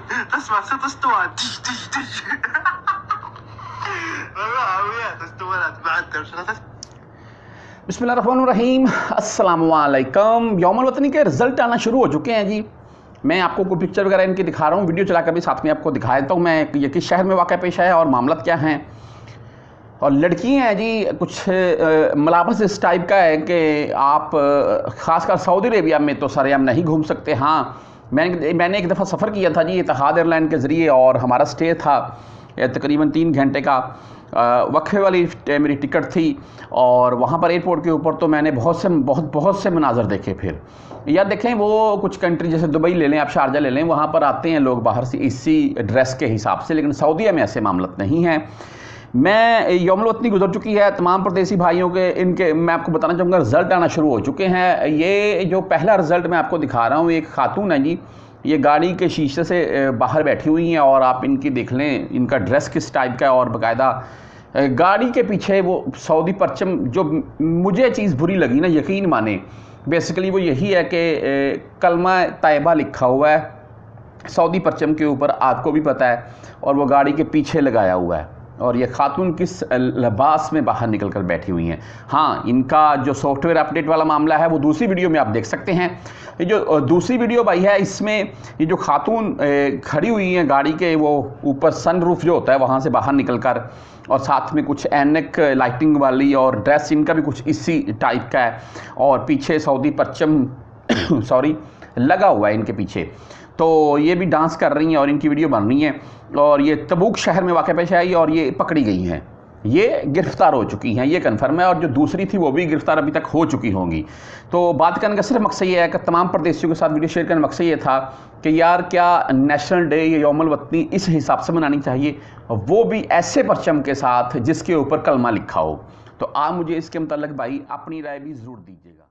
Das war so das Tor. बिस्मिल्लाहिर्रहमानिर्रहीम, अस्सलामुअलैकुम। यौमुल वतनी के रिज़ल्ट आना शुरू हो चुके हैं जी। मैं आपको कोई पिक्चर वगैरह इनकी दिखा रहा हूँ, वीडियो चलाकर भी साथ में आपको दिखा देता हूँ मैं ये किस शहर में वाक़या पेश है और मामला क्या है। और लड़कियाँ हैं जी, कुछ मलाबस इस टाइप का है कि आप ख़ासकर सऊदी अरेबिया में तो सरेआम नहीं घूम सकते। हाँ, मैंने एक दफ़ा सफ़र किया था जी इतिहाद एयरलाइन के ज़रिए, और हमारा स्टे था तकरीबन 3 घंटे का। वक्फे वाली मेरी टिकट थी, और वहाँ पर एयरपोर्ट के ऊपर तो मैंने बहुत से मनाजर देखे। फिर या देखें, वो कुछ कंट्री जैसे दुबई ले लें, आप शारजा ले लें, वहाँ पर आते हैं लोग बाहर से इसी ड्रेस के हिसाब से, लेकिन सऊदीया में ऐसे मामला नहीं है। मैं यौमुल वतनी गुजर चुकी है, तमाम परदेसी भाइयों के इनके मैं आपको बताना चाहूँगा रिज़ल्ट आना शुरू हो चुके हैं। ये जो पहला रिज़ल्ट मैं आपको दिखा रहा हूँ, एक खातून है जी, ये गाड़ी के शीशे से बाहर बैठी हुई हैं, और आप इनकी देख लें इनका ड्रेस किस टाइप का है। और बाकायदा गाड़ी के पीछे वो सऊदी परचम, जो मुझे चीज़ बुरी लगी ना, यकीन माने, बेसिकली वो यही है कि कलमा तैयबा लिखा हुआ है सऊदी परचम के ऊपर, आपको भी पता है, और वो गाड़ी के पीछे लगाया हुआ है। और ये खातून किस लिबास में बाहर निकल कर बैठी हुई हैं। हाँ, इनका जो सॉफ्टवेयर अपडेट वाला मामला है वो दूसरी वीडियो में आप देख सकते हैं। ये जो दूसरी वीडियो भाई है, इसमें ये जो खातून खड़ी हुई हैं गाड़ी के वो ऊपर सनरूफ जो होता है वहाँ से बाहर निकल कर, और साथ में कुछ एनेक लाइटिंग वाली, और ड्रेस इनका भी कुछ इसी टाइप का है, और पीछे सऊदी परचम सॉरी लगा हुआ है इनके पीछे। तो ये भी डांस कर रही हैं और इनकी वीडियो बन रही है, और ये तबूक शहर में वाक़या पेश आई, और ये पकड़ी गई हैं, ये गिरफ़्तार हो चुकी हैं, ये कन्फर्म है। और जो दूसरी थी वो भी गिरफ़्तार अभी तक हो चुकी होंगी। तो बात करने का सिर्फ मकसद ये है कि तमाम परदेशियों के साथ वीडियो शेयर करने का मकसद ये था कि यार, क्या नेशनल डे या यौमुल वतनी इस हिसाब से मनानी चाहिए, वो भी ऐसे परचम के साथ जिसके ऊपर कलमा लिखा हो। तो आप मुझे इसके मतलब भाई अपनी राय भी ज़रूर दीजिएगा।